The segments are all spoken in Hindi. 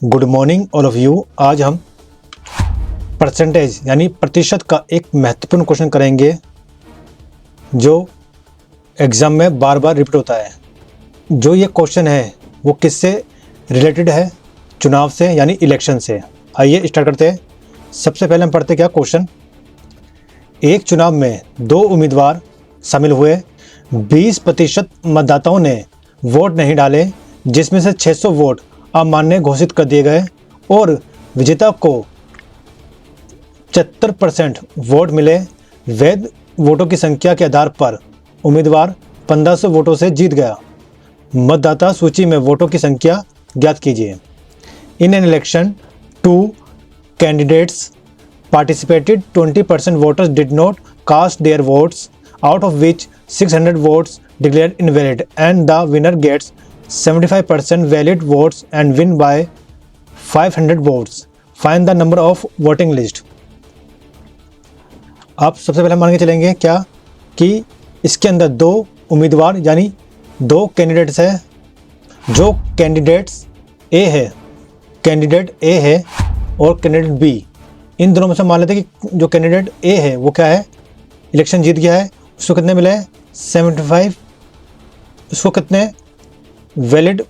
Good morning all of you. आज हम परसेंटेज यानी प्रतिशत का एक महत्वपूर्ण क्वेश्चन करेंगे जो एग्ज़ाम में बार बार रिपीट होता है। जो ये क्वेश्चन है वो किससे रिलेटेड है? चुनाव से यानी इलेक्शन से। आइए स्टार्ट करते हैं। सबसे पहले हम पढ़ते क्या क्वेश्चन। एक चुनाव में दो उम्मीदवार शामिल हुए, 20% मतदाताओं ने वोट नहीं डाले, जिसमें से 600 वोट अमान्य घोषित कर दिए गए और विजेता को 74% वोट मिले। वैध वोटों की संख्या के आधार पर उम्मीदवार 1500 वोटों से जीत गया। मतदाता सूची में वोटों की संख्या ज्ञात कीजिए। In an election 2 candidates participated, 20% voters did not cast their votes, out of which 600 votes declared invalid, and the winner gets 75% valid votes and win by 500 votes. Find the number of voting list. आप सबसे पहले मान के चलेंगे क्या कि इसके अंदर दो उम्मीदवार यानी दो कैंडिडेट्स है। जो कैंडिडेट्स कैंडिडेट ए है और कैंडिडेट बी, इन दोनों में से मान लेते हैं कि जो कैंडिडेट ए है वो क्या है, इलेक्शन जीत गया है। उसको कितने मिले हैं? 75। उसको कितने वैलिड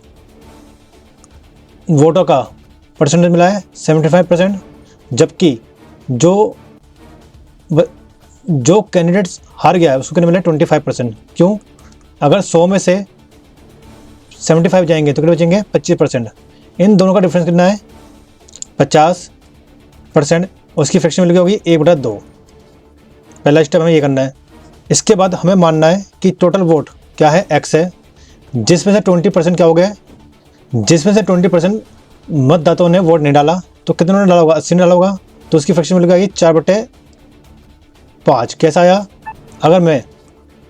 वोटों का परसेंटेज मिला है? 75%। जबकि जो कैंडिडेट्स हार गया है उसको कितने मिले? 25%। क्यों? अगर 100 में से 75 जाएंगे तो कितने बचेंगे? 25%। इन दोनों का डिफरेंस कितना है? 50%। उसकी फ्रैक्शन वैल्यू क्या होगी? 1/2। पहला स्टेप हमें ये करना है। इसके बाद हमें मानना है कि टोटल वोट क्या है? x है, जिसमें से 20% क्या हो गया? जिसमें से 20% मतदाताओं ने वोट नहीं डाला, तो कितनों ने डाला होगा? 80 ने डाला होगा। तो उसकी फ्रैक्शन वैल्यू क्या आएगी? 4/5। कैसा आया? अगर मैं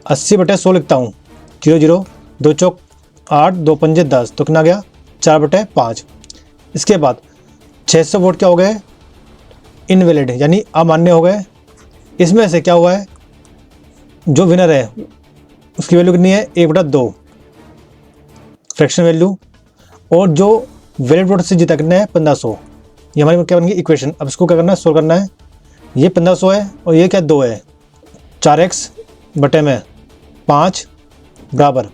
80/100 लिखता हूँ, 0 0 2 चौक 8 2 पंजे 10, तो कितना गया? 4/5। इसके बाद 600 वोट क्या हो गए? इनवैलिड यानी अमान्य हो गए। इसमें से क्या हुआ है? जो विनर है उसकी वैल्यू कितनी है? 1/2 फ्रैक्शन वैल्यू। और जो वैलिड वोट से जीता कितने है? 1500। ये हमारी क्या बन गई? इक्वेशन। अब इसको क्या करना है? सोल्व करना है। ये 1500 है और ये क्या? 2 है। 4x बटे में 5 बराबर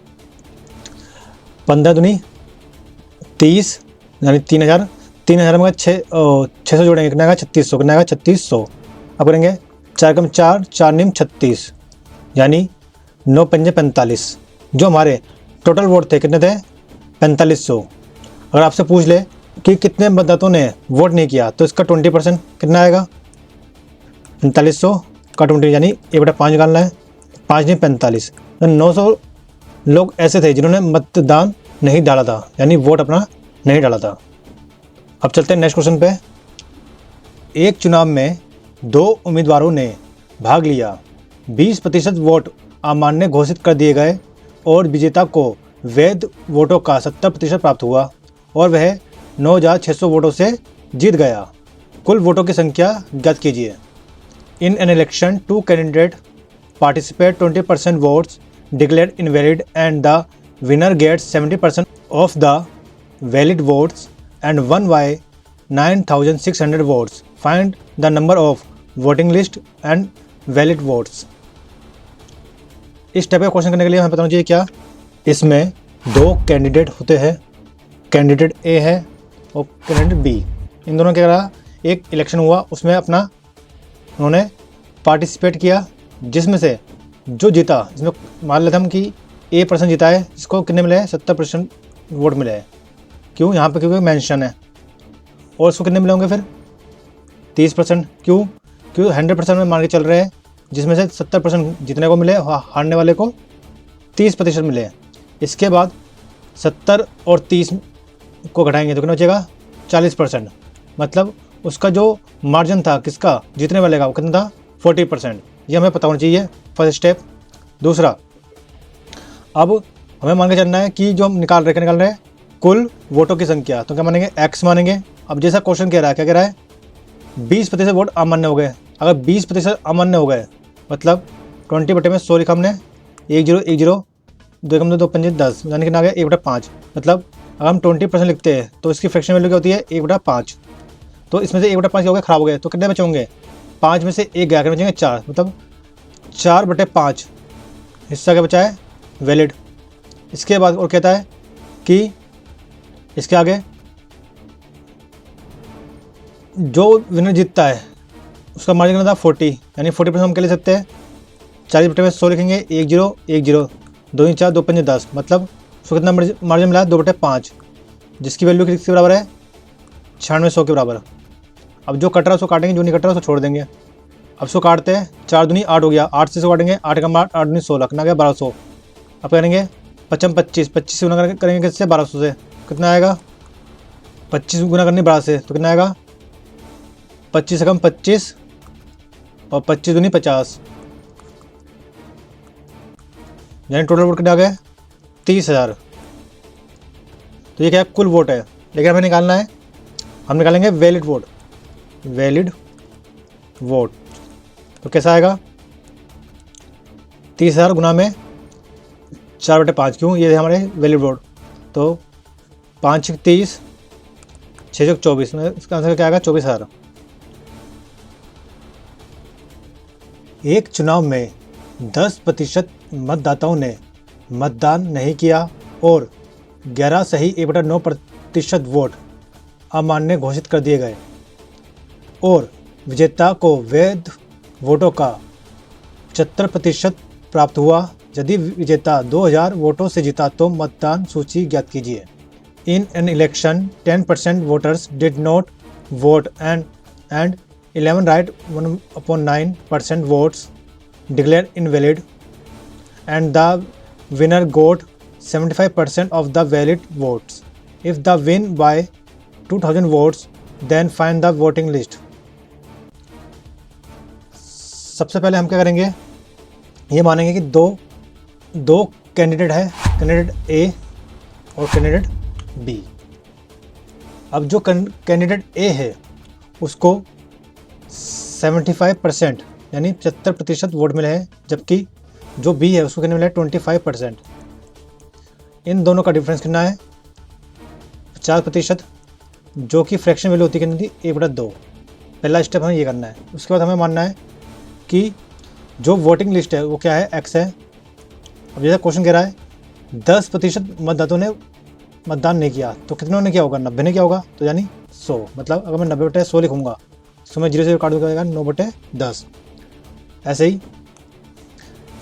15 दूनी 30 यानी 3000। 3000 में 600 जोड़ेंगे कितना आएगा? 3600। कितना आएगा? 3600। अब करेंगे 4 कम 4 4 निम 36 यानी 9 पंजे 45। जो हमारे टोटल वोट थे कितने थे? 4500। अगर आपसे पूछ ले कि कितने मतदाताओं ने वोट नहीं किया, तो इसका 20% कितना आएगा? 4500 का 20 यानी 1/5 निकालना है। 5 नहीं 45। 900 लोग ऐसे थे जिन्होंने मतदान नहीं डाला था, यानी वोट अपना नहीं डाला था। अब चलते हैं नेक्स्ट क्वेश्चन पे। एक चुनाव में दो उम्मीदवारों ने भाग लिया, 20% वोट अमान्य घोषित कर दिए गए और विजेता को वैध वोटों का 70% प्राप्त हुआ और वह 9600 वोटों से जीत गया। कुल वोटों की संख्या ज्ञात कीजिए। In an election 2 candidate participate, 20% votes declared invalid and the winner gets 70% of the valid votes and won by 9600 votes. Find the number of voting list and valid votes. इस टाइप का क्वेश्चन करने के लिए हमें पता होना चाहिए क्या? इसमें दो कैंडिडेट होते हैं, कैंडिडेट ए है और कैंडिडेट बी। इन दोनों क्या करा? एक इलेक्शन हुआ, उसमें अपना उन्होंने पार्टिसिपेट किया, जिसमें से जो जीता, जिसमें मान लेते हम कि A% जीता है, जिसको कितने मिले हैं? 70% वोट मिले हैं। क्यों? यहाँ पे क्योंकि मेंशन है। और उसको कितने मिले होंगे फिर? 30%। क्यों? 100% में मान के चल रहे हैं, जिसमें से 70% जीतने को मिले, हारने वाले को 30% मिले। इसके बाद 70 और 30 को घटाएंगे तो कितना बचेगा? 40%। मतलब उसका जो मार्जिन था किसका? जीतने वाले का, वो कितना था? 40%। ये हमें पता होना चाहिए, फर्स्ट स्टेप। दूसरा, अब हमें मान के चलना है कि जो हम निकाल रहे हैं कुल वोटों की संख्या, तो क्या मानेंगे? x मानेंगे। अब जैसा क्वेश्चन कह रहा है, क्या कह रहा है? 20% वोट अमान्य हो गए। अगर 20% अमान्य हो गए मतलब 20/100 लिखा हमने, 10 10 2 पंजे 10 यानी कि ना गया 1/5। मतलब अगर हम 20% लिखते हैं तो इसकी फ्रैक्शन वैल्यू क्या होती है 1/5। तो इसमें से 1/5 क्या हो गया, खराब हो गए, तो कितने बचे होंगे 5 में से 1 गया, कितने बचेंगे 4, मतलब 4/5 हिस्सा क्या बचा है वैलिड। इसके बाद और कहता है कि इसके आगे जो विनर जीतता है उसका मार्जिन कितना था 40, यानी 40% हम क्या ले सकते हैं 40/100 लिखेंगे, 1 0 1 0 2 4 2 5 10, मतलब उसको कितना मार्जिन मिला 2/5, जिसकी वैल्यू किसके बराबर है 9600 के बराबर। अब जो कट रहा है उसको काटेंगे, जो नहीं कट रहा उसको छोड़ देंगे। अब उसको काटते हैं, 4 दूनी 8 हो गया, 8 से इसको काटेंगे, 8 का 8 8 दूनी 16, कितना गया 1200। अब करेंगे 25 25 से गुना करेंगे किससे 1200 से, कितना आएगा 25 गुना करनी 12 से, तो कितना आएगा 25 से कम 25 और 25 दूनी 50, यानी टोटल वोट कितना आ गया 30,000। तो ये क्या है कुल वोट है, लेकिन हमें निकालना है, हम निकालेंगे वैलिड वोट। वैलिड वोट तो कैसा आएगा 30,000 गुना में 4/5, क्यों ये हमारे वैलिड वोट, तो 5 30 6 24, इसका आंसर क्या आएगा 24,000। एक चुनाव में 10% मतदाताओं ने मतदान नहीं किया और 11 सही 1/9% वोट अमान्य घोषित कर दिए गए और विजेता को वैध वोटों का 75% प्राप्त हुआ। यदि विजेता 2000 वोटों से जीता तो मतदान सूची ज्ञात कीजिए। In an election 10% voters did not vote and 11 right 1/9% votes declared invalid and the winner got 75% of the valid votes. If the win by 2000 votes, then find the voting list. सबसे पहले हम क्या करेंगे, ये मानेंगे कि दो कैंडिडेट है, कैंडिडेट ए और कैंडिडेट बी। अब जो कैंडिडेट ए है उसको 75% यानी 75% वोट मिले हैं, जबकि जो बी है उसको कितने मिले 25%। इन दोनों का डिफरेंस कितना है 50%, जो कि फ्रैक्शन वैल्यू होती है कितनी थी 1/2। पहला स्टेप हमें ये करना है। उसके बाद हमें मानना है कि जो वोटिंग लिस्ट है वो क्या है x है। अब जैसा क्वेश्चन कह रहा है 10% मतदाताओं ने मतदान नहीं किया, तो कितनों ने किया होगा 90 ने किया होगा, तो यानी 100, मतलब अगर मैं 90/100 लिखूँगा तो मैं 0 से काट दूँगा 9/10। ऐसे ही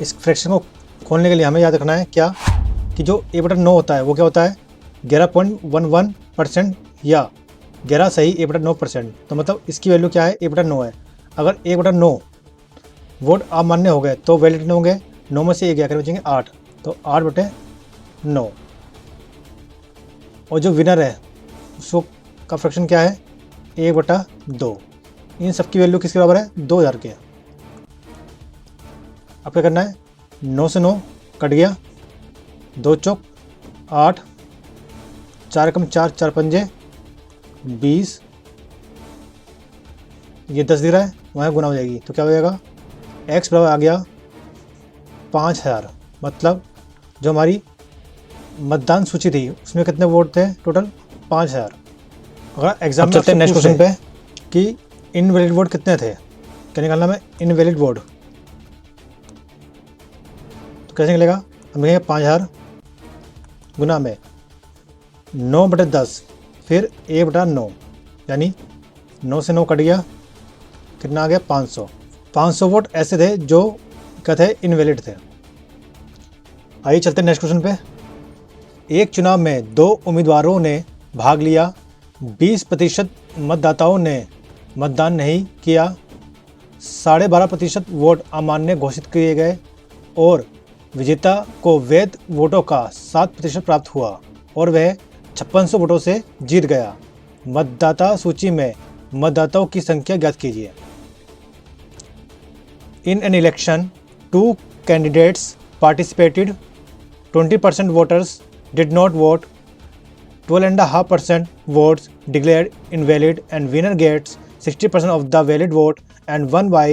इस फ्रैक्शन को खोलने के लिए हमें याद रखना है क्या कि जो 1/9 होता है वो क्या होता है 11.11% या 11 सही 1/9%। तो मतलब इसकी वैल्यू क्या है 1/9 है। अगर 1/9 वोट अमान्य हो गए तो वैलिड नहीं होंगे, 9 में से 1 गया कर बचेंगे 8, तो 8/9। और जो विनर है उसको का फ्रैक्शन क्या है 1/2। इन सब की वैल्यू किसके बराबर है 2000 के। अब क्या करना है 9 से 9 कट गया, 2 चौक 8, 4 कम 4 4 पंजे 20, ये 10 दिख रहा है वहाँ गुना हो जाएगी, तो क्या हो जाएगा x बराबर आ गया 5000। मतलब जो हमारी मतदान सूची थी उसमें कितने वोट थे टोटल 5000। अगर एग्जाम में चलते हैं नेक्स्ट क्वेश्चन पे कि इनवैलिड वोट कितने थे, क्या निकालना है इनवैलिड वोट, तो कैसे निकलेगा हम लिखेंगे 5000 गुना में 9/10 फिर 1/9, यानी 9 से 9 कट गया, कितना आ गया 500। 500 वोट ऐसे थे जो क्या थे इनवैलिड थे। आइए चलते हैं नेक्स्ट क्वेश्चन पे। एक चुनाव में 2 उम्मीदवारों ने भाग लिया, 20% मतदाताओं ने मतदान नहीं किया, 12.5% वोट अमान्य घोषित किए गए और विजेता को वैध वोटों का 7% प्राप्त हुआ और वह 5600 वोटों से जीत गया। मतदाता सूची में मतदाताओं की संख्या ज्ञात कीजिए। In an election 2 candidates participated, 20% voters did not vote, 12.5% votes declared invalid and winner gets 60% of the valid vote and won by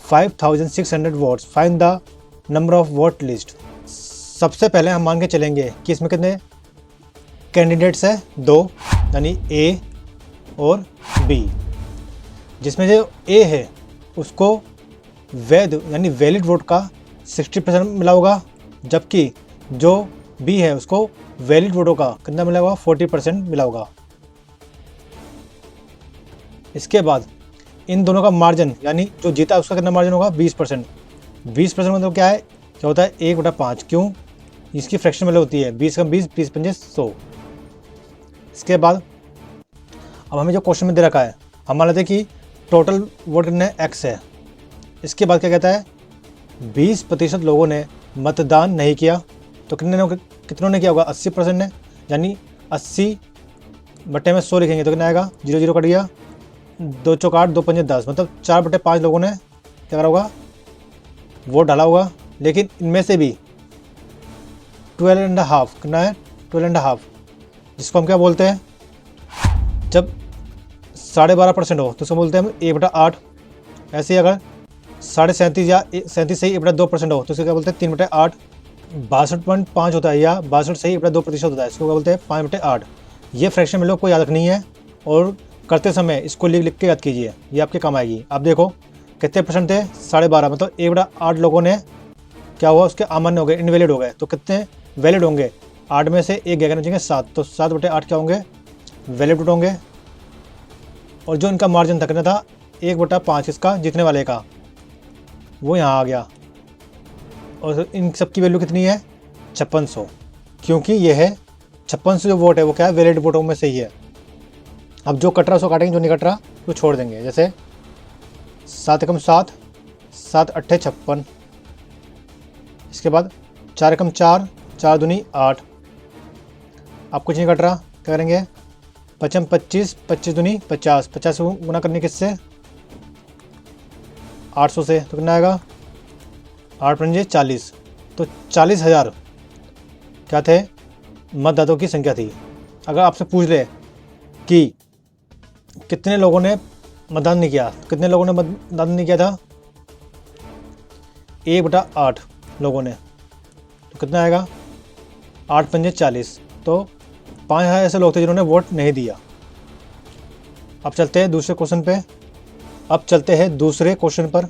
5600 votes. Find the number of vote list. सबसे पहले हम मान के चलेंगे कि इसमें कितने कैंडिडेट्स है 2, यानी ए और बी, जिसमें जो ए है उसको वैध यानी वैलिड वोट का 60% मिला होगा, जबकि जो बी है उसको वैलिड वोटों का कितना मिला होगा, 40% मिला होगा। इसके बाद इन दोनों का मार्जिन, यानी जो जीता है उसका कितना मार्जिन होगा, 20%। 20% मतलब क्या है, क्या होता है 1/5, क्यों, इसकी फ्रैक्शन वैल्यू होती है 20 का 20, 20 पंजे 100। इसके बाद अब हमें जो क्वेश्चन में दे रखा है, हम मान लेते हैं कि टोटल वोट कितने x है। इसके बाद क्या कहता है, 20% लोगों ने मतदान नहीं किया, तो कितनों ने किया होगा, 80% ने, यानी 80/100 लिखेंगे तो कितना आएगा, 0 0 कट गया, 2 चौक 8, 2 पंजे 10, मतलब 4/5 लोगों ने क्या करा होगा, वोट डाला होगा। लेकिन इनमें से भी 12.5 कितना है, 12.5, जिसको हम क्या बोलते हैं, जब 12.5% हो तो उसको बोलते हैं हम 1/8। ऐसे ही अगर 37.5 या 37 सही 1/2% हो तो उसको क्या बोलते हैं, 3/8। 62.5 होता है या 62 सही 1/2% होता है, इसको क्या बोलते हैं, 5/8। ये फ्रैक्शन में लोग को याद रखनी है और करते समय इसको लिख के याद कीजिए, ये आपके काम आएगी। आप देखो कितने परसेंट थे, 12.5, मतलब 1/8 लोगों ने क्या हुआ, उसके अमान्य हो गए, इनवैलिड हो गए, तो कितने वैलिड होंगे, 8 में से 1 गया बचेंगे 7, तो 7/8 क्या होंगे, वैलिड वोट होंगे। और जो इनका मार्जिन था कितना था, 1/5 इसका जीतने वाले का, वो यहाँ आ गया। और इन सब की वैल्यू कितनी है, 5600, क्योंकि ये है 5600 जो वोट है वो क्या है, वैलिड वोटों में से ही है। अब जो कट रहा उसको काटेंगे, जो नहीं कट रहा तो छोड़ देंगे। जैसे 7 एकम 7, 7 अट्ठे 56, इसके बाद 4 एकम 4, 4 दूनी 8। अब कुछ नहीं कट रहा, क्या करेंगे, 5 25, 25 दूनी 50, 50 से गुना करने किससे, 800 से, तो कितना आएगा, 8 पंजे 40, तो 40,000 क्या थे, मतदाताओं की संख्या थी। अगर आपसे पूछ ले कि कितने लोगों ने मतदान नहीं किया, तो कितने लोगों ने मतदान नहीं किया था, 1/8 लोगों ने, तो कितना आएगा, 8 पंजे 40, तो 5,000 ऐसे लोग थे जिन्होंने वोट नहीं दिया। अब चलते हैं दूसरे क्वेश्चन पे।